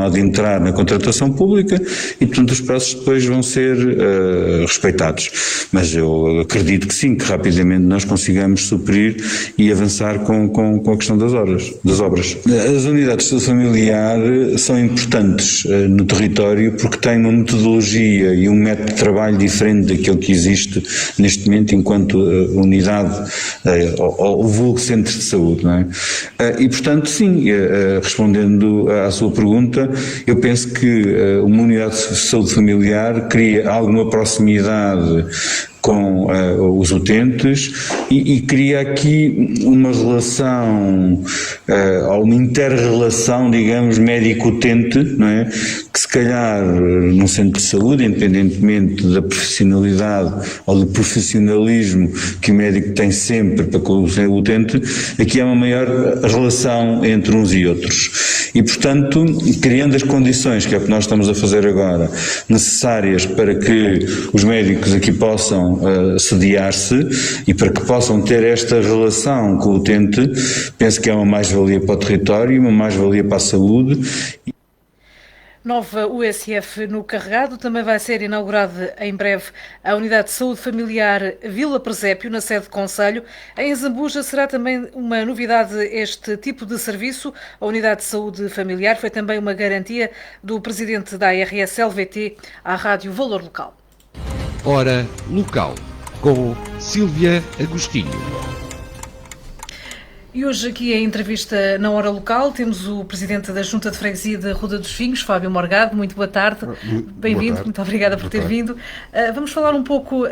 há de entrar na contratação pública e, portanto, os prazos depois vão ser respeitados. Mas eu acredito que sim, que rapidamente nós consigamos suprir e avançar com a questão das obras. As unidades de saúde familiar são importantes no território porque têm uma metodologia e um método de trabalho diferente daquilo que existe neste momento enquanto unidade ou vulgo centro de saúde, não é? E portanto sim, respondendo à sua pergunta, eu penso que uma unidade de saúde familiar cria alguma proximidade com os utentes e cria aqui uma relação, ou uma inter-relação, digamos, médico-utente, não é? Que se calhar num centro de saúde, independentemente da profissionalidade ou do profissionalismo que o médico tem sempre para com o utente, aqui há uma maior relação entre uns e outros. E, portanto, criando as condições, que é o que nós estamos a fazer agora, necessárias para que os médicos aqui possam sediar-se e para que possam ter esta relação com o utente, penso que é uma mais-valia para o território, uma mais-valia para a saúde. Nova USF no Carregado, também vai ser inaugurada em breve a Unidade de Saúde Familiar Vila Presépio, na sede do Conselho. Em Zambuja será também uma novidade este tipo de serviço. A Unidade de Saúde Familiar foi também uma garantia do presidente da ARS-LVT à Rádio Valor Local. Hora Local, com Sílvia Agostinho. E hoje aqui a entrevista na Hora Local temos o Presidente da Junta de Freguesia da Ruda dos Vinhos, Fábio Morgado. Muito boa tarde, bem-vindo, muito obrigada por ter vindo. Vamos falar um pouco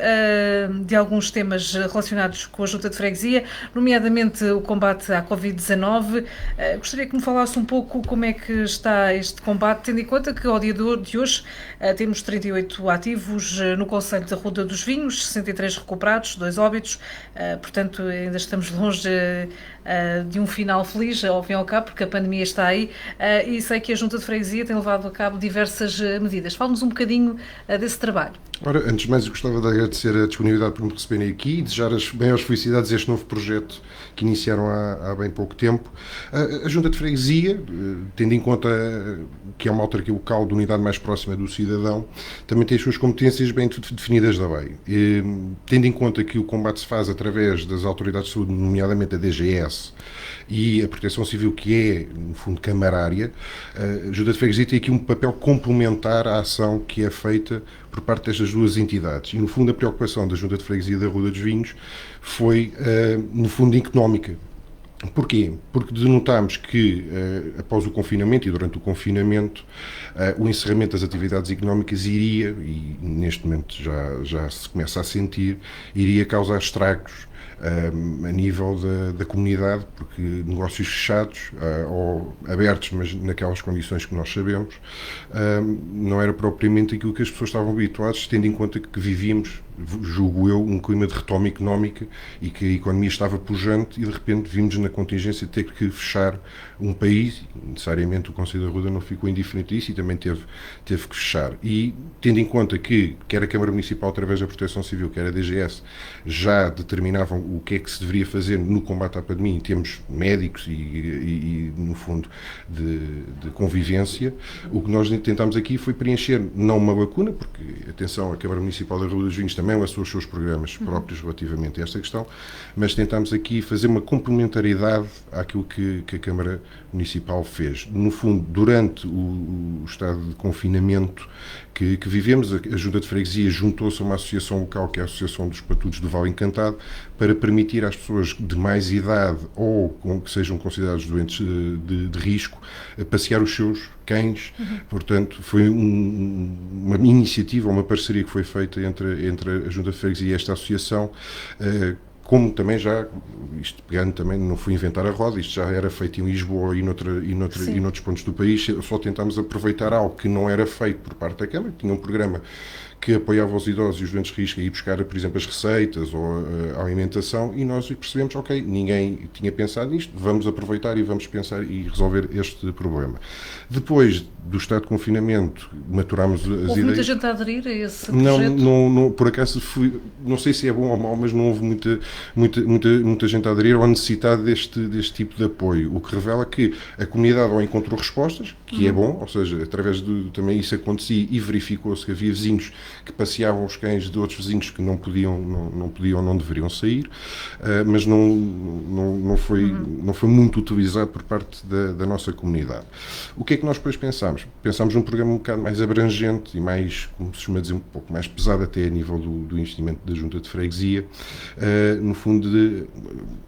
de alguns temas relacionados com a Junta de Freguesia, nomeadamente o combate à Covid-19. Gostaria que me falasse um pouco como é que está este combate, tendo em conta que ao dia de hoje temos 38 ativos no Concelho da Ruda dos Vinhos, 63 recuperados, 2 óbitos, portanto ainda estamos longe de um final feliz, ao fim e ao cabo, porque a pandemia está aí, e sei que a Junta de Freguesia tem levado a cabo diversas medidas. Fala-nos um bocadinho desse trabalho. Ora, antes de mais, eu gostava de agradecer a disponibilidade por me receberem aqui e desejar as maiores felicidades a este novo projeto que iniciaram há bem pouco tempo. A Junta de Freguesia, tendo em conta que é uma autarquia local de unidade mais próxima do cidadão, também tem as suas competências bem definidas da lei. Tendo em conta que o combate se faz através das autoridades de saúde, nomeadamente a DGS, e a Proteção Civil, que é, no fundo, camarária, a Junta de Freguesia tem aqui um papel complementar à ação que é feita por parte destas duas entidades. E, no fundo, a preocupação da Junta de Freguesia da Ruda dos Vinhos foi, no fundo, económica. Porquê? Porque denotámos que, após o confinamento e durante o confinamento, o encerramento das atividades económicas iria, e neste momento já se começa a sentir, iria causar estragos a nível da comunidade, porque negócios fechados ou abertos, mas naquelas condições que nós sabemos, não era propriamente aquilo que as pessoas estavam habituadas, tendo em conta que vivíamos, julgo eu, um clima de retoma económica e que a economia estava pujante e de repente vimos na contingência ter que fechar um país. Necessariamente o Conselho da Ruda não ficou indiferente a isso e também teve que fechar. E tendo em conta que quer a Câmara Municipal através da Proteção Civil, quer a DGS, já determinavam o que é que se deveria fazer no combate à pandemia em termos médicos e no fundo de convivência, o que nós tentámos aqui foi preencher não uma lacuna, porque atenção, a Câmara Municipal da Ruda dos Vinhos também lançou os seus programas próprios relativamente a esta questão, mas tentámos aqui fazer uma complementaridade àquilo que a Câmara Municipal fez. No fundo, durante o estado de confinamento que vivemos, a Junta de Freguesia juntou-se a uma associação local, que é a Associação dos Patudos do Vale Encantado, para permitir às pessoas de mais idade ou que sejam considerados doentes de risco passear os seus cães. Portanto, foi uma iniciativa, uma parceria que foi feita entre a Junta de Freguesia e esta associação, como também isto pegando também, não foi inventar a roda, isto já era feito em Lisboa e noutros pontos do país, só tentámos aproveitar algo que não era feito por parte da Câmara, tinha um programa que apoiava os idosos e os doentes de risco a ir buscar, por exemplo, as receitas ou a alimentação, e nós percebemos, ok, ninguém tinha pensado nisto, vamos aproveitar e vamos pensar e resolver este problema. Depois do estado de confinamento, maturámos as ideias. Houve muita gente a aderir a esse projeto? Não, por acaso, não sei se é bom ou mau, mas não houve muita gente a aderir ou a necessidade deste tipo de apoio, o que revela que a comunidade ou encontrou respostas, que é bom, ou seja, através de também isso acontecia e verificou-se que havia vizinhos que passeavam os cães de outros vizinhos que não deveriam sair, mas não foi muito utilizado por parte da nossa comunidade. O que é que nós depois pensámos? Pensámos num programa um bocado mais abrangente e mais, como se costuma dizer, um pouco mais pesado até a nível do investimento da Junta de Freguesia, no fundo de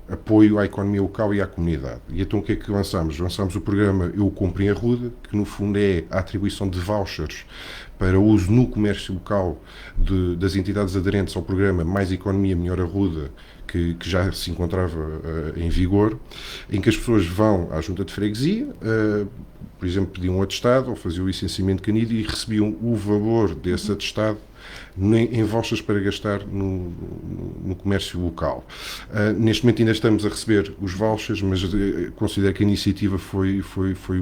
apoio à economia local e à comunidade. E então o que é que lançámos? Lançámos o programa Eu Compro em Arruda, que no fundo é a atribuição de vouchers para uso no comércio local das entidades aderentes ao programa Mais Economia Melhor Arruda, que já se encontrava em vigor, em que as pessoas vão à Junta de Freguesia, por exemplo, pediam um atestado ou faziam o licenciamento canido e recebiam o valor desse atestado em vouchers para gastar no comércio local. Neste momento ainda estamos a receber os vouchers, mas considero que a iniciativa foi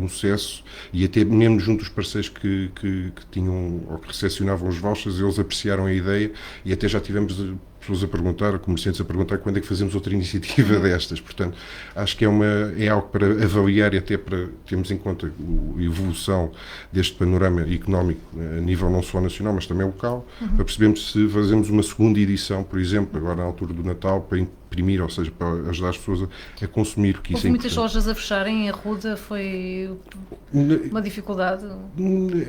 um sucesso, e até mesmo junto dos parceiros que tinham ou que recepcionavam os vouchers, eles apreciaram a ideia, e até já tivemos pessoas a perguntar, comerciantes a perguntar quando é que fazemos outra iniciativa destas. Portanto, acho que é algo para avaliar e até para termos em conta a evolução deste panorama económico a nível não só nacional, mas também local, para percebermos se fazemos uma segunda edição, por exemplo, agora na altura do Natal, para imprimir, ou seja, para ajudar as pessoas a consumir, porque isso é importante. Houve muitas lojas a fecharem, em Arruda foi uma dificuldade?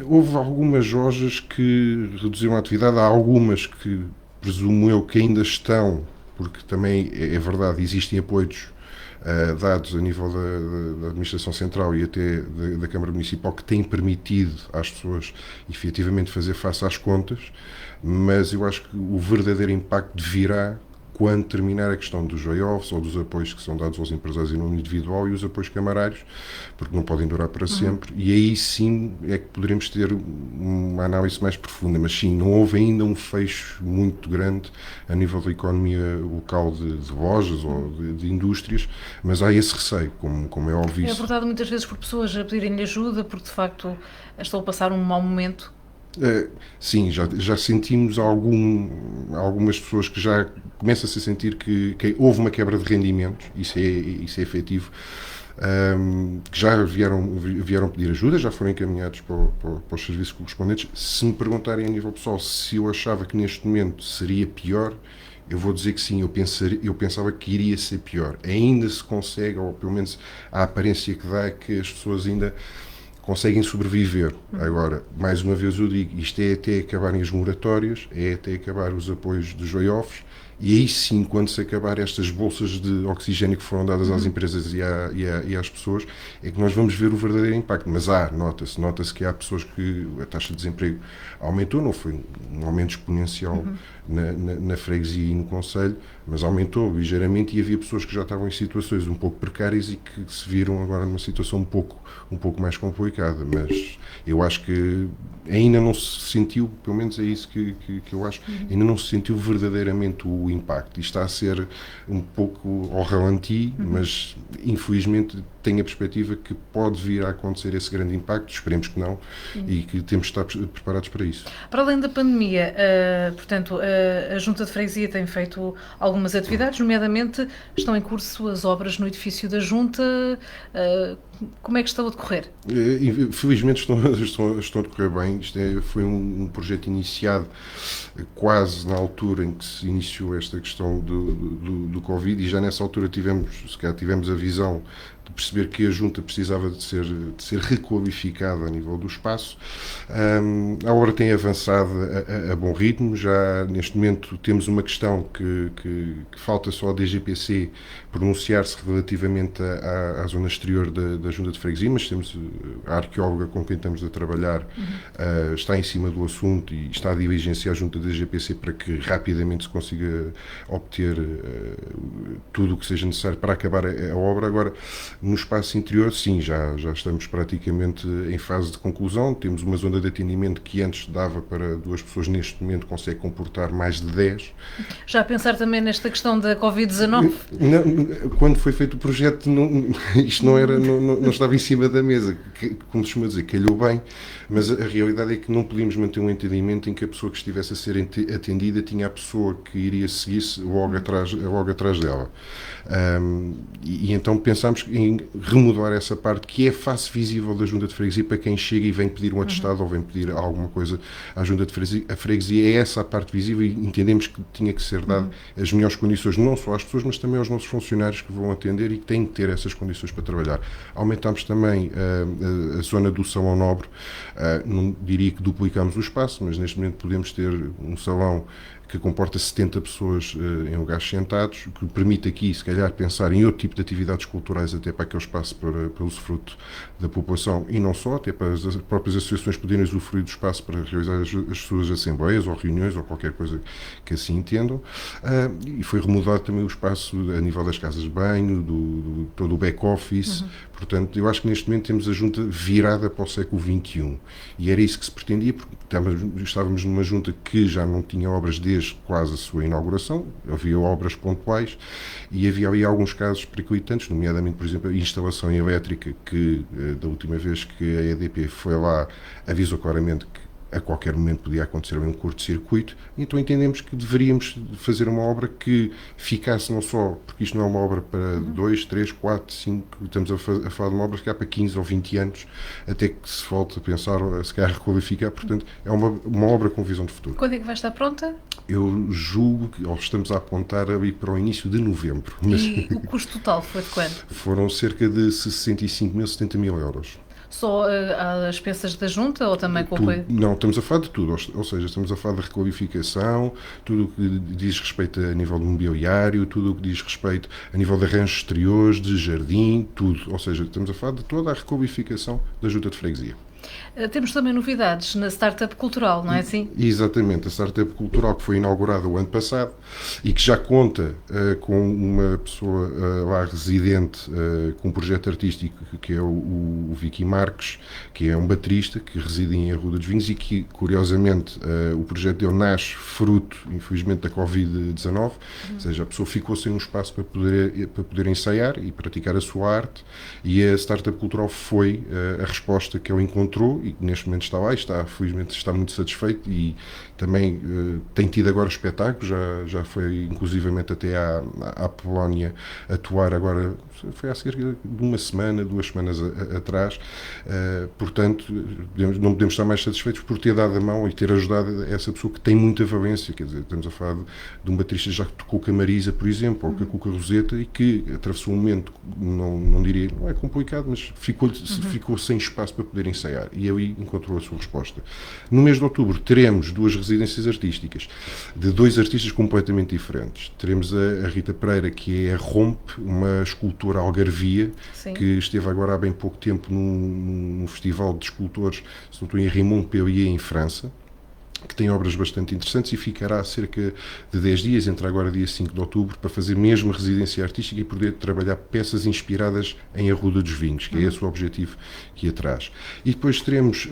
Houve algumas lojas que reduziram a atividade, há algumas que presumo eu que ainda estão, porque também é verdade, existem apoios dados a nível da Administração Central e até da Câmara Municipal que têm permitido às pessoas efetivamente fazer face às contas, mas eu acho que o verdadeiro impacto virá quando terminar a questão dos layoffs ou dos apoios que são dados aos empresários em nome individual e os apoios camarários, porque não podem durar para sempre, e aí sim é que poderemos ter uma análise mais profunda, mas sim, não houve ainda um fecho muito grande a nível da economia local de lojas ou de indústrias, mas há esse receio, como é óbvio. É abordado muitas vezes por pessoas a pedirem-lhe ajuda, porque de facto estão a passar um mau momento. Sim, já sentimos algumas pessoas que já começam-se a sentir que houve uma quebra de rendimentos, isso é efetivo, que já vieram pedir ajuda, já foram encaminhados para os serviços correspondentes. Se me perguntarem a nível pessoal se eu achava que neste momento seria pior, eu vou dizer que sim, eu pensava que iria ser pior. Ainda se consegue, ou pelo menos a aparência que dá é que as pessoas ainda conseguem sobreviver. Agora, mais uma vez eu digo, isto é até acabarem as moratórias, é até acabar os apoios dos layoffs, e aí sim, quando se acabar estas bolsas de oxigênio que foram dadas às empresas e às pessoas, é que nós vamos ver o verdadeiro impacto. Mas nota-se que há pessoas que a taxa de desemprego aumentou, não foi um aumento exponencial na freguesia e no concelho, mas aumentou ligeiramente, e havia pessoas que já estavam em situações um pouco precárias e que se viram agora numa situação um pouco mais complicada, mas eu acho que ainda não se sentiu, pelo menos é isso que eu acho, ainda não se sentiu verdadeiramente o impacto. Isto está a ser um pouco ao ralenti, mas infelizmente tenho a perspectiva que pode vir a acontecer esse grande impacto, esperemos que não, e que temos de estar preparados para isso. Para além da pandemia, portanto, a Junta de Freguesia tem feito algumas atividades, nomeadamente estão em curso as obras no edifício da Junta. Como é que estão a decorrer? Felizmente estão a decorrer bem. Isto foi um projeto iniciado quase na altura em que se iniciou esta questão do Covid, e já nessa altura tivemos a visão de perceber que a Junta precisava de ser requalificada a nível do espaço. A obra tem avançado a bom ritmo. Já neste momento temos uma questão que falta só a DGPC pronunciar-se relativamente à zona exterior da Junta de Freguesia, mas temos a arqueóloga com quem estamos a trabalhar, está em cima do assunto e está a diligenciar a Junta da DGPC para que rapidamente se consiga obter tudo o que seja necessário para acabar a obra. Agora, No espaço interior, sim, já estamos praticamente em fase de conclusão. Temos uma zona de atendimento que antes dava para 2 pessoas, neste momento consegue comportar mais de 10. Já a pensar também nesta questão da Covid-19? Quando foi feito o projeto, isto não estava em cima da mesa, como costuma dizer, calhou bem, mas a realidade é que não podíamos manter um entendimento em que a pessoa que estivesse a ser atendida tinha a pessoa que iria seguir-se logo atrás dela. E então pensámos em remodelar essa parte que é a face visível da Junta de Freguesia para quem chega e vem pedir um atestado ou vem pedir alguma coisa à Junta de Freguesia. A freguesia é essa a parte visível e entendemos que tinha que ser dado as melhores condições, não só às pessoas, mas também aos nossos funcionários que vão atender e que têm que ter essas condições para trabalhar. Aumentámos também a zona do salão nobre, não diria que duplicámos o espaço, mas neste momento podemos ter um salão que comporta 70 pessoas em lugares sentados, que permite aqui, se calhar, pensar em outro tipo de atividades culturais até para aquele espaço para usufruto da população e não só, até para as próprias associações poderem usufruir do espaço para realizar as suas assembleias ou reuniões ou qualquer coisa que assim entendam. E foi remodelado também o espaço a nível das casas de banho, todo o back-office. Portanto, eu acho que neste momento temos a junta virada para o século XXI. E era isso que se pretendia, porque estávamos numa junta que já não tinha obras desde quase a sua inauguração, havia obras pontuais e havia ali alguns casos periclitantes, nomeadamente, por exemplo, a instalação elétrica que, da última vez que a EDP foi lá, avisou claramente que a qualquer momento podia acontecer um curto-circuito, então entendemos que deveríamos fazer uma obra que ficasse não só, porque isto não é uma obra para 2, 3, 4, 5, estamos a falar de uma obra que há para 15 ou 20 anos, até que se volte a pensar, se calhar requalificar, portanto é uma obra com visão de futuro. Quando é que vai estar pronta? Eu julgo que estamos a apontar ali para o início de novembro. E o custo total foi de quanto? Foram cerca de 65 mil, 70 mil euros. Só as peças da junta ou também com o apoio? Não, estamos a falar de tudo, ou seja, estamos a falar de requalificação, tudo o que diz respeito a nível de mobiliário, tudo o que diz respeito a nível de arranjos exteriores, de jardim, tudo. Ou seja, estamos a falar de toda a requalificação da Junta de Freguesia. Temos também novidades na Startup Cultural, não é assim? Exatamente, a Startup Cultural que foi inaugurada o ano passado e que já conta com uma pessoa lá residente com um projeto artístico que é o Vicky Marques, que é um baterista que reside em Arruda dos Vinhos e que, curiosamente, o projeto dele nasce fruto, infelizmente, da Covid-19, ou seja, a pessoa ficou sem um espaço para poder ensaiar e praticar a sua arte e a Startup Cultural foi a resposta que ele encontrou e neste momento está lá e felizmente está muito satisfeito e também tem tido agora espetáculos, já foi inclusivamente até à Polónia atuar agora, foi há cerca de uma semana, 2 semanas atrás, portanto não podemos estar mais satisfeitos por ter dado a mão e ter ajudado essa pessoa que tem muita valência, quer dizer, estamos a falar de um baterista já que tocou com a Marisa, por exemplo, ou com a Cuca Roseta e que atravessou um momento, não diria, não é complicado, mas ficou sem espaço para poder ensaiar e aí encontrou a sua resposta. No mês de outubro teremos 2 residências artísticas de 2 artistas completamente diferentes. Teremos a Rita Pereira, que é a Rompe, uma escultora algarvia. Sim. Que esteve agora há bem pouco tempo num festival de escultores, se não estou em Rimont-Pellier, em França, que tem obras bastante interessantes e ficará há cerca de 10 dias, entre agora dia 5 de outubro, para fazer mesmo residência artística e poder trabalhar peças inspiradas em Arruda dos Vinhos, que é esse o objetivo que atrás. E depois teremos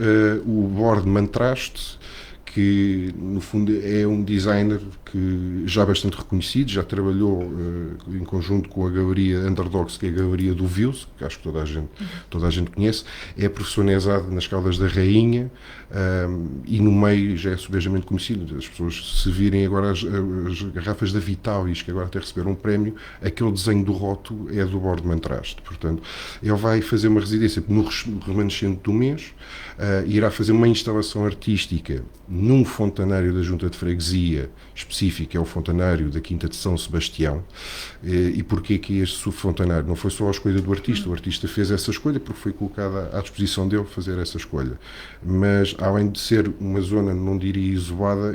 o Borde Mantraste, que no fundo é um designer que já bastante reconhecido, já trabalhou em conjunto com a galeria Underdogs, que é a galeria do Vils, que acho que toda a gente conhece, é professor Nesado nas Caldas da Rainha e no meio já é subejamente conhecido. As pessoas, se virem agora as garrafas da Vitalis, que agora até receberam um prémio, aquele desenho do rótulo é do Borde Mantraste. Portanto, ele vai fazer uma residência no remanescente do mês, irá fazer uma instalação artística num fontanário da Junta de Freguesia específico, é o fontanário da Quinta de São Sebastião. E porquê que este subfontanário? Não foi só a escolha do artista, o artista fez essa escolha porque foi colocada à disposição dele fazer essa escolha. Mas, além de ser uma zona, não diria isolada,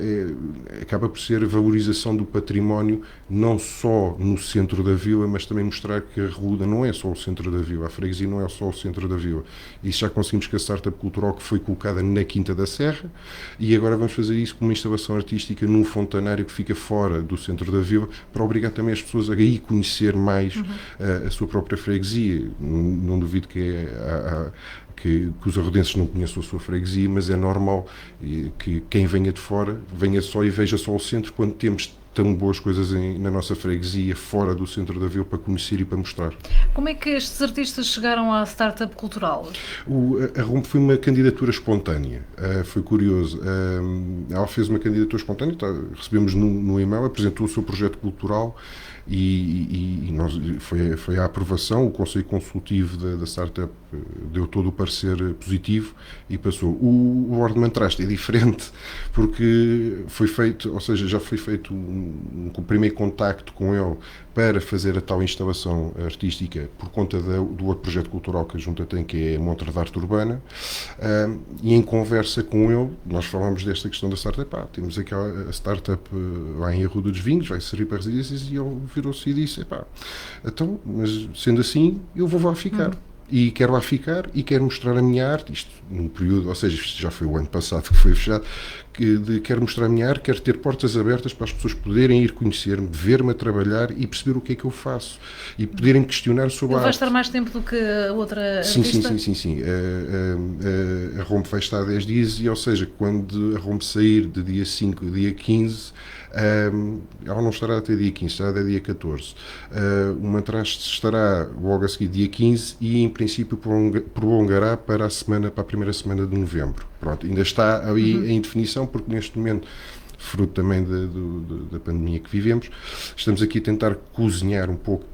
acaba por ser a valorização do património, não só no centro da vila, mas também mostrar que a Arruda não é só o centro da vila, a freguesia não é só o centro da vila. Isso já conseguimos com a Startup Cultural que foi colocada na Quinta da Serra e agora agora vamos fazer isso com uma instalação artística num fontanário que fica fora do centro da vila, para obrigar também as pessoas a ir conhecer mais a sua própria freguesia. Não duvido que os arrodenses não conheçam a sua freguesia, mas é normal que quem venha de fora venha só e veja só o centro, quando temos tão boas coisas na nossa freguesia, fora do centro da vila, para conhecer e para mostrar. Como é que estes artistas chegaram à startup cultural? A ROM foi uma candidatura espontânea, foi curioso. Ela fez uma candidatura espontânea, recebemos no e-mail, apresentou o seu projeto cultural e foi a aprovação. O Conselho Consultivo da startup deu todo o parecer positivo e passou. O Ordeman Traste é diferente, porque foi feito, ou seja, já foi feito um primeiro contacto com ele para fazer a tal instalação artística por conta do outro projeto cultural que a Junta tem, que é a Montra de Arte Urbana, e em conversa com ele, nós falámos desta questão da startup. Temos aquela startup lá em Arruda dos Vinhos, vai servir para residências, e ele virou-se e disse, então, mas sendo assim, eu vou lá ficar. E quero lá ficar e quero mostrar a minha arte, isto num período, ou seja, isto já foi o ano passado que foi fechado, quero mostrar a minha arte, quero ter portas abertas para as pessoas poderem ir conhecer-me, ver-me a trabalhar e perceber o que é que eu faço e poderem questionar sobre a arte. Vai estar mais tempo do que a outra artista? Sim. A ROMP vai estar 10 dias e, ou seja, quando a ROMP sair de dia 5 a dia 15, ela não estará até dia 15, estará até dia 14. O Mantraste estará logo a seguir dia 15 e, em princípio, prolongará para a primeira semana de novembro. Pronto, ainda está ali em definição, porque neste momento, fruto também da pandemia que vivemos, estamos aqui a tentar cozinhar um pouco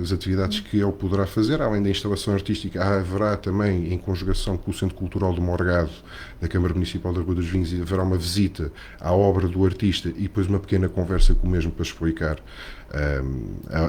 as atividades que ele poderá fazer. Além da instalação artística, haverá também, em conjugação com o Centro Cultural do Morgado, da Câmara Municipal da Rua dos Vinhos, haverá uma visita à obra do artista e depois uma pequena conversa com o mesmo para explicar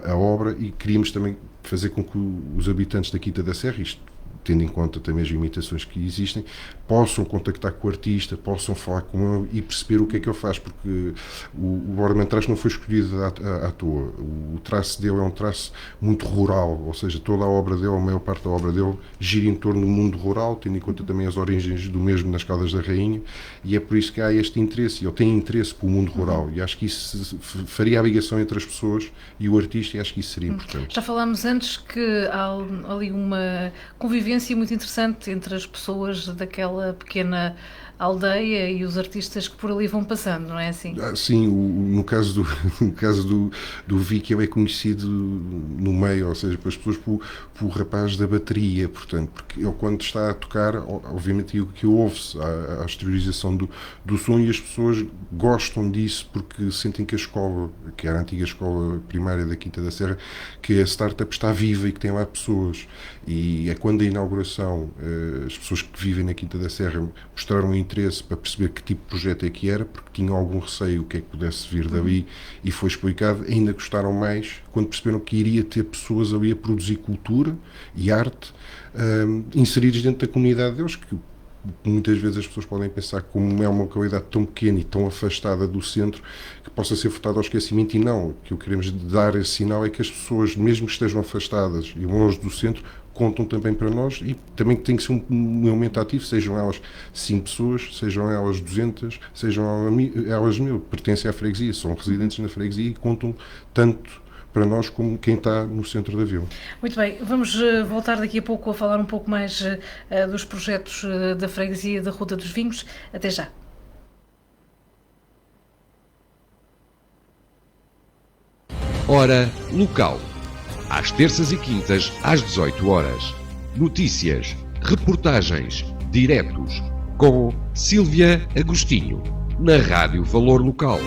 a obra, e queríamos também fazer com que os habitantes da Quinta da Serra, isto tendo em conta também as limitações que existem, possam contactar com o artista, possam falar com ele e perceber o que é que ele faz, porque o Ordeman Traste não foi escolhido à toa. O traço dele é um traço muito rural, ou seja, toda a obra dele, a maior parte da obra dele, gira em torno do mundo rural, tendo em conta também as origens do mesmo nas Caldas da Rainha, e é por isso que há este interesse, ele tem interesse pelo mundo rural, e acho que isso faria a ligação entre as pessoas e o artista, e acho que isso seria importante. Já falámos antes que há ali uma convivência muito interessante entre as pessoas daquela pequena aldeia e os artistas que por ali vão passando, não é assim? Sim, no caso do Vicky, ele é conhecido no meio, ou seja, pelas pessoas, pelo rapaz da bateria, portanto, porque ele, quando está a tocar, obviamente que ouve-se a exteriorização do som, e as pessoas gostam disso porque sentem que a escola, que era a antiga escola primária da Quinta da Serra, que a startup está viva e que tem lá pessoas, e é quando a inauguração, as pessoas que vivem na Quinta da Serra mostraram interesse para perceber que tipo de projeto é que era, porque tinham algum receio o que é que pudesse vir dali, e foi explicado. Ainda gostaram mais quando perceberam que iria ter pessoas ali a produzir cultura e arte, inseridos dentro da comunidade deles, que muitas vezes as pessoas podem pensar que, como é uma localidade tão pequena e tão afastada do centro, que possa ser votada ao esquecimento, e não. O que queremos dar esse sinal é que as pessoas, mesmo que estejam afastadas e longe do centro, contam também para nós, e também tem que ser um elemento ativo, sejam elas 5 pessoas, sejam elas 200, sejam elas 1000, pertencem à freguesia, são residentes na freguesia e contam tanto para nós como quem está no centro da vila. Muito bem, vamos voltar daqui a pouco a falar um pouco mais dos projetos da freguesia da Ruda dos Vinhos. Até já. Hora local. Às terças e quintas, às 18 horas. Notícias, reportagens, diretos, com Sílvia Agostinho, na Rádio Valor Local.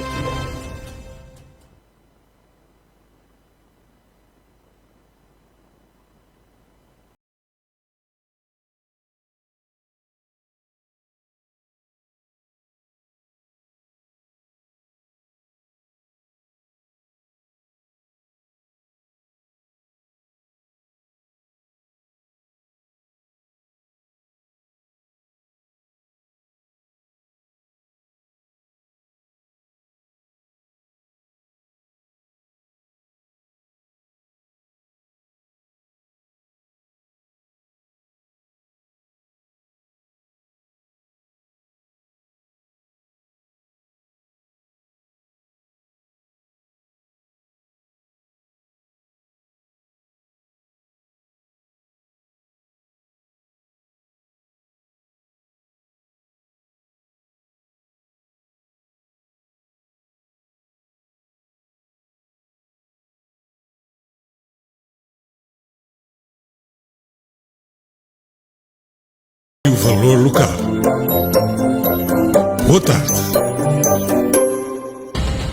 Valor Local. Boa tarde.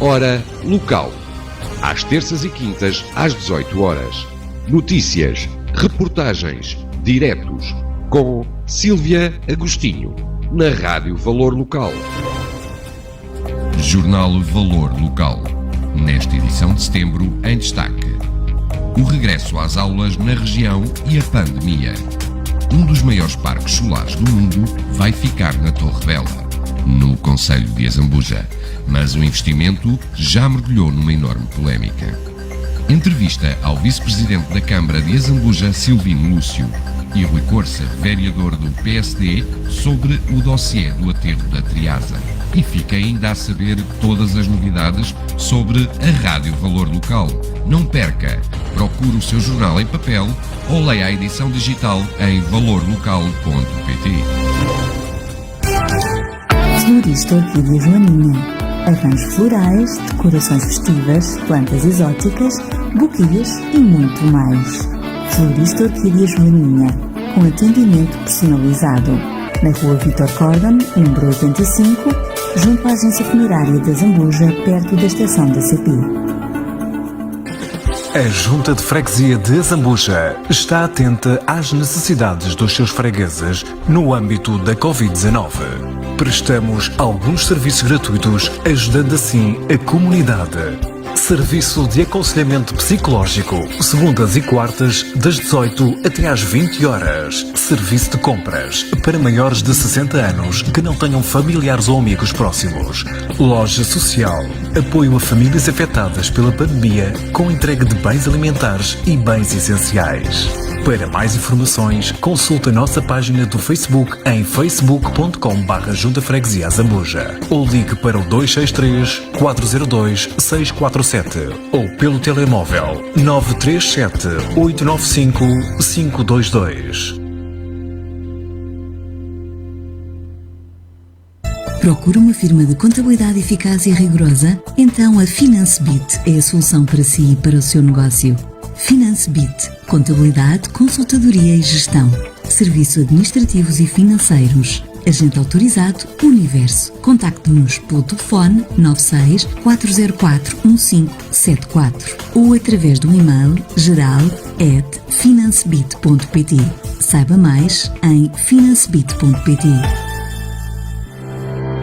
Hora Local. Às terças e quintas, às 18 horas. Notícias, reportagens, diretos, com Sílvia Agostinho, na Rádio Valor Local. Jornal Valor Local. Nesta edição de setembro, em destaque: o regresso às aulas na região e a pandemia. Um dos maiores parques solares do mundo vai ficar na Torre Bela, no concelho de Azambuja, mas o investimento já mergulhou numa enorme polémica. Entrevista ao vice-presidente da Câmara de Azambuja, Silvino Lúcio, e Rui Corça, vereador do PSD, sobre o dossiê do aterro da Triasa. E fica ainda a saber todas as novidades sobre a Rádio Valor Local. Não perca! Procure o seu jornal em papel ou leia a edição digital em valorlocal.pt. Florista Orquídea Joaninha. Arranjos florais, decorações festivas, plantas exóticas, buquês e muito mais. Florista Orquídea Joaninha, com atendimento personalizado. Na rua Vítor Cordon, número 85, junto à agência funerária de Azambuja, perto da estação da CP. A Junta de Freguesia de Azambuja está atenta às necessidades dos seus fregueses no âmbito da Covid-19. Prestamos alguns serviços gratuitos, ajudando assim a comunidade. Serviço de aconselhamento psicológico, segundas e quartas, das 18 até às 20 horas. Serviço de compras para maiores de 60 anos que não tenham familiares ou amigos próximos. Loja social, apoio a famílias afetadas pela pandemia com entrega de bens alimentares e bens essenciais. Para mais informações, consulte a nossa página do Facebook em facebook.com/Junta Freguesia Azambuja ou ligue para o 263 402 647 ou pelo telemóvel 937 895 522. Procura uma firma de contabilidade eficaz e rigorosa? Então a FinanceBit é a solução para si e para o seu negócio. FinanceBit. Contabilidade, consultadoria e gestão. Serviços administrativos e financeiros. Agente autorizado Universo. Contacte-nos pelo telefone 96 404 1574 ou através do e-mail geral@financebit.pt. Saiba mais em financebit.pt.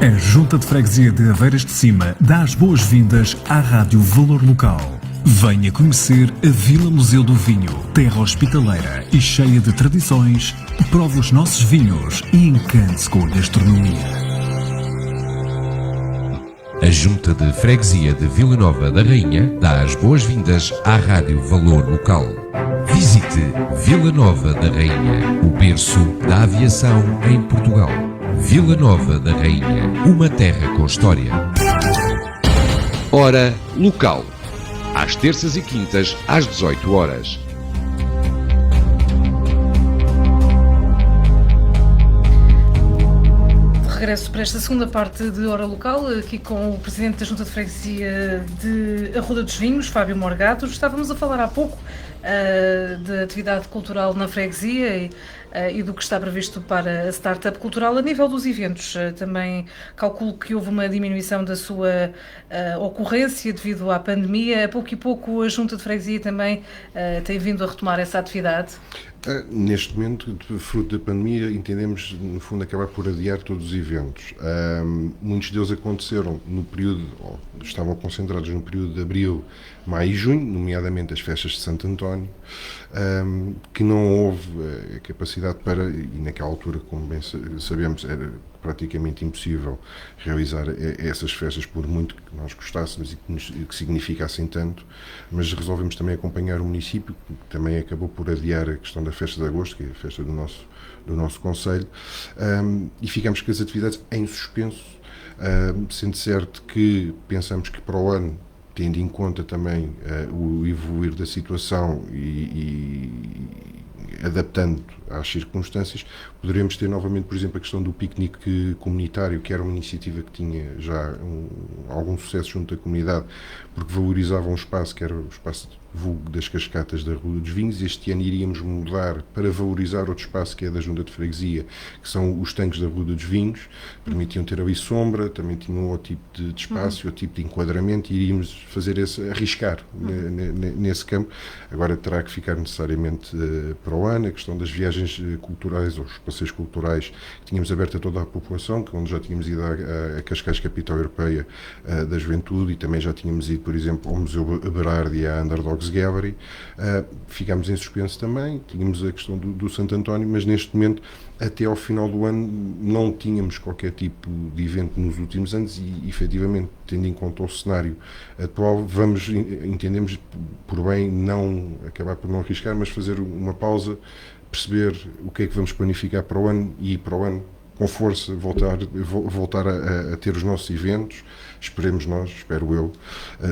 A Junta de Freguesia de Aveiras de Cima dá as boas-vindas à Rádio Valor Local. Venha conhecer a Vila Museu do Vinho, terra hospitaleira e cheia de tradições. Prove os nossos vinhos e encante-se com a gastronomia. A Junta de Freguesia de Vila Nova da Rainha dá as boas-vindas à Rádio Valor Local. Visite Vila Nova da Rainha, o berço da aviação em Portugal. Vila Nova da Rainha, uma terra com história. Hora Local. Às terças e quintas, às 18 horas. Regresso para esta segunda parte de Hora Local, aqui com o Presidente da Junta de Freguesia de Arruda dos Vinhos, Fábio Morgado. Estávamos a falar há pouco de atividade cultural na freguesia e do que está previsto para a startup cultural. A nível dos eventos, também calculo que houve uma diminuição da sua ocorrência devido à pandemia. A pouco e pouco a Junta de Freguesia também tem vindo a retomar essa atividade. Neste momento, fruto da pandemia, entendemos, no fundo, acabar por adiar todos os eventos. Muitos deles aconteceram no período, ou estavam concentrados no período de abril, maio e junho, nomeadamente as festas de Santo António, que não houve a capacidade para, e naquela altura, como bem sabemos, era praticamente impossível realizar essas festas, por muito que nós gostássemos e que significassem tanto, mas resolvemos também acompanhar o município, que também acabou por adiar a questão da festa de agosto, que é a festa do nosso concelho, e ficamos com as atividades em suspenso, sendo certo que pensamos que para o ano, tendo em conta também o evoluir da situação e adaptando às circunstâncias, poderemos ter novamente, por exemplo, a questão do piquenique comunitário, que era uma iniciativa que tinha já algum sucesso junto à comunidade, porque valorizava um espaço que era o espaço vulgo das Cascatas da Rua dos Vinhos. Este ano iríamos mudar para valorizar outro espaço que é da Junta de Freguesia, que são os tanques da Rua dos Vinhos, permitiam ter ali sombra, também tinham outro tipo de espaço, outro tipo de enquadramento, e iríamos fazer arriscar nesse campo. Agora terá que ficar necessariamente para o ano a questão das viagens culturais, ou os passeios culturais, que tínhamos aberto a toda a população, que onde já tínhamos ido a Cascais, capital europeia da juventude, e também já tínhamos ido, por exemplo, ao Museu Berardi e à Underdogs Gallery. Ficámos em suspenso também, tínhamos a questão do Santo António, mas neste momento, até ao final do ano, não tínhamos qualquer tipo de evento nos últimos anos e, efetivamente, tendo em conta o cenário atual, entendemos por bem não acabar por não arriscar, mas fazer uma pausa, perceber o que é que vamos planificar para o ano e para o ano com força voltar a ter os nossos eventos. Esperemos nós, espero eu,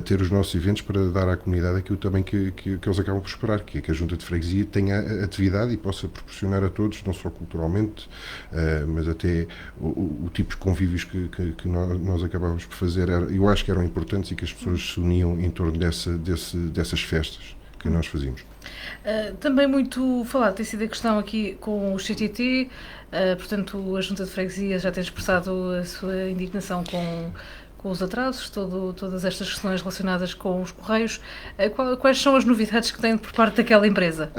ter os nossos eventos para dar à comunidade aquilo também que eles acabam por esperar, que é que a Junta de Freguesia tenha atividade e possa proporcionar a todos, não só culturalmente, mas até o tipo de convívios que nós acabávamos por fazer. Eu acho que eram importantes e que as pessoas se uniam em torno dessas festas que nós fazíamos. Também muito falado tem sido a questão aqui com o CTT, portanto a Junta de Freguesia já tem expressado a sua indignação com os atrasos, todas estas questões relacionadas com os Correios. Quais são as novidades que têm por parte daquela empresa?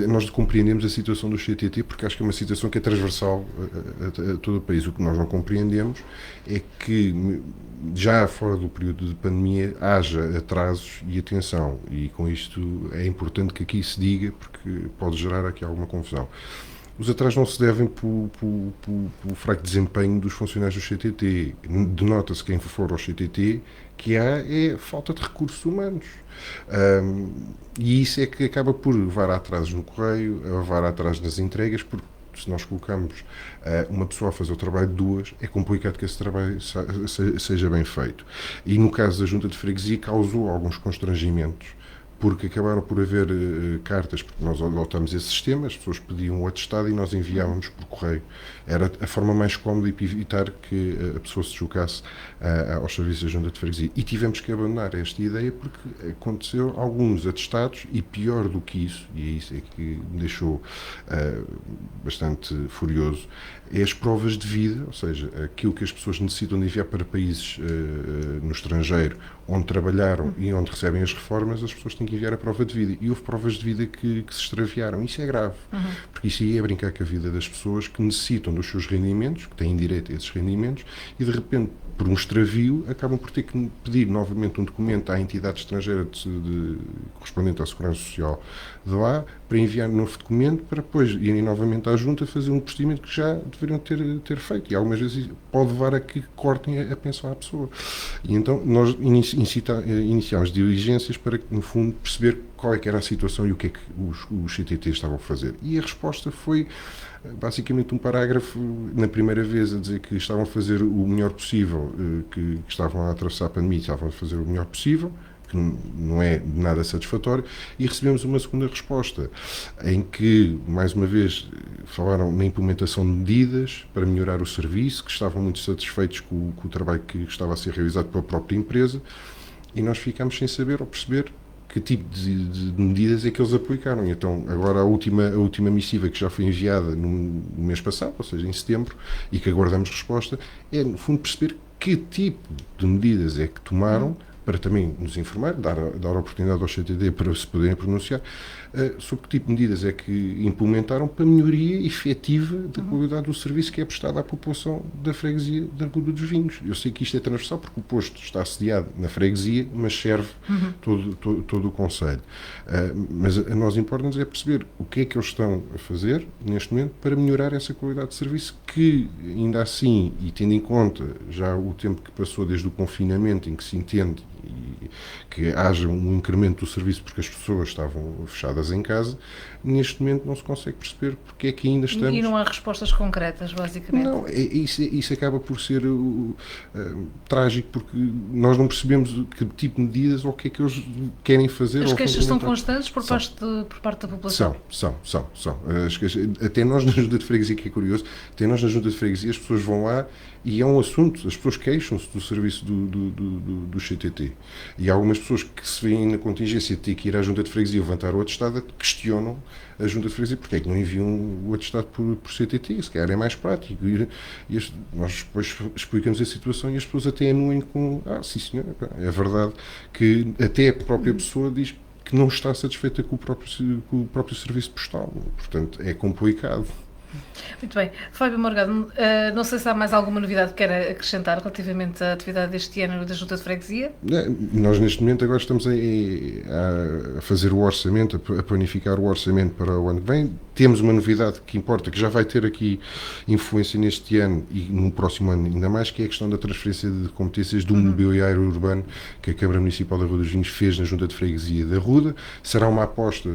Nós compreendemos a situação do CTT porque acho que é uma situação que é transversal a todo o país. O que nós não compreendemos é que já fora do período de pandemia haja atrasos e atenção, e com isto é importante que aqui se diga porque pode gerar aqui alguma confusão. Os atrasos não se devem pelo fraco desempenho dos funcionários do CTT. Denota-se quem for ao CTT que há falta de recursos humanos. E isso é que acaba por levar a atrasos no correio, a levar a atrasos nas entregas, porque se nós colocamos uma pessoa a fazer o trabalho de duas, é complicado que esse trabalho seja bem feito. E no caso da Junta de Freguesia causou alguns constrangimentos, porque acabaram por haver cartas, porque nós adotámos esse sistema, as pessoas pediam o atestado e nós enviávamos por correio. Era a forma mais cómoda para evitar que a pessoa se deslocasse aos serviços da Junta de Freguesia. E tivemos que abandonar esta ideia porque aconteceu alguns atestados, e pior do que isso, e é isso é que me deixou bastante furioso, é as provas de vida, ou seja, aquilo que as pessoas necessitam de enviar para países no estrangeiro, onde trabalharam e onde recebem as reformas, as pessoas têm que enviar a prova de vida. E houve provas de vida que se extraviaram. Isso é grave, porque isso aí é brincar com a vida das pessoas que necessitam dos seus rendimentos, que têm direito a esses rendimentos, e de repente, por um extravio, acabam por ter que pedir novamente um documento à entidade estrangeira correspondente à Segurança Social de lá, para enviar um novo documento, para depois irem novamente à Junta fazer um procedimento que já deveriam ter feito. E algumas vezes pode levar a que cortem a pensão à pessoa. E então nós iniciámos diligências para, no fundo, perceber qual é que era a situação e o que é que os CTT estavam a fazer. E a resposta foi basicamente um parágrafo, na primeira vez, a dizer que estavam a fazer o melhor possível, que estavam a atravessar a pandemia, estavam a fazer o melhor possível, que não é nada satisfatório, e recebemos uma segunda resposta, em que, mais uma vez, falaram na implementação de medidas para melhorar o serviço, que estavam muito satisfeitos com o trabalho que estava a ser realizado pela própria empresa, e nós ficámos sem saber ou perceber que tipo de medidas é que eles aplicaram. E então, agora a última missiva que já foi enviada no mês passado, ou seja, em setembro, e que aguardamos resposta, é, no fundo, perceber que tipo de medidas é que tomaram, para também nos informar, dar oportunidade ao CTT para se poderem pronunciar sobre que tipo de medidas é que implementaram para melhoria efetiva da qualidade do serviço que é prestado à população da freguesia da Rua dos Vinhos. Eu sei que isto é transversal porque o posto está assediado na freguesia, mas serve todo o concelho. Mas a nós importa-nos é perceber o que é que eles estão a fazer neste momento para melhorar essa qualidade de serviço, que ainda assim, e tendo em conta já o tempo que passou desde o confinamento, em que se entende, e que haja um incremento do serviço porque as pessoas estavam fechadas em casa. Neste momento não se consegue perceber porque é que ainda estamos... E não há respostas concretas, basicamente. Não, isso acaba por ser trágico, porque nós não percebemos que tipo de medidas ou o que é que eles querem fazer. As queixas são constantes por parte da população? São. As queixas, até nós na Junta de Freguesia, que é curioso, até nós na Junta de Freguesia as pessoas vão lá e é um assunto, as pessoas queixam-se do serviço do CTT. E há algumas pessoas que se veem na contingência de ter que ir à Junta de Freguesia levantar o atestado, questionam a Junta de Freguesia porque é que não enviam o atestado por CTT, se calhar é mais prático. Nós depois explicamos a situação e as pessoas até anuem com sim senhor, é verdade que até a própria pessoa diz que não está satisfeita com o próprio serviço postal, portanto é complicado. Muito bem. Fábio Morgado, não sei se há mais alguma novidade que queira acrescentar relativamente à atividade deste ano da Junta de Freguesia? Nós neste momento agora estamos a fazer o orçamento, a planificar o orçamento para o ano que vem. Temos uma novidade que importa, que já vai ter aqui influência neste ano e no próximo ano ainda mais, que é a questão da transferência de competências do mobiliário urbano que a Câmara Municipal da Rua dos Vinhos fez na Junta de Freguesia da Ruda. Será uma aposta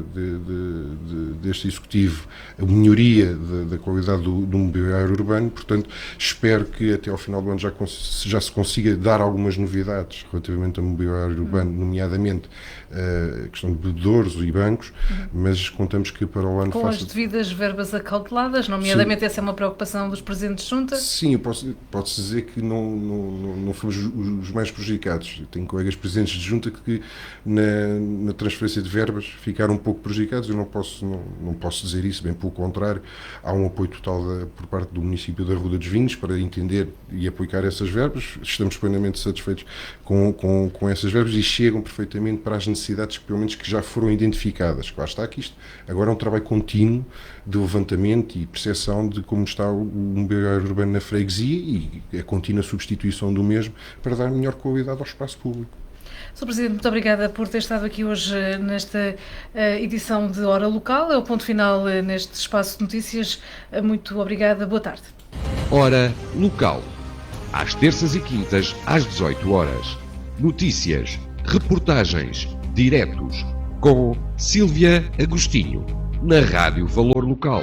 deste Executivo, a melhoria da qualidade do mobiliário urbano, portanto espero que até ao final do ano já se consiga dar algumas novidades relativamente ao mobiliário urbano, nomeadamente a questão de bebedouros e bancos, mas contamos que para o ano com as devidas verbas acauteladas, nomeadamente sim. Essa é uma preocupação dos presidentes de junta? Sim, posso dizer que não fomos os mais prejudicados. Tenho colegas presidentes de junta que na transferência de verbas ficaram um pouco prejudicados. Eu não posso dizer isso, bem pelo contrário, há um apoio total por parte do município da Ruda dos Vinhos para entender e aplicar essas verbas. Estamos plenamente satisfeitos com essas verbas e chegam perfeitamente para as necessidades pelo menos que já foram identificadas. Claro está que isto agora é um trabalho contínuo de levantamento e percepção de como está o mobiliário urbano na freguesia e a contínua substituição do mesmo para dar melhor qualidade ao espaço público. Sr. Presidente, muito obrigada por ter estado aqui hoje nesta edição de Hora Local. É o ponto final neste espaço de notícias. Muito obrigada. Boa tarde. Hora Local. Às terças e quintas, às 18 horas. Notícias, reportagens, diretos. Com Sílvia Agostinho, na Rádio Valor Local.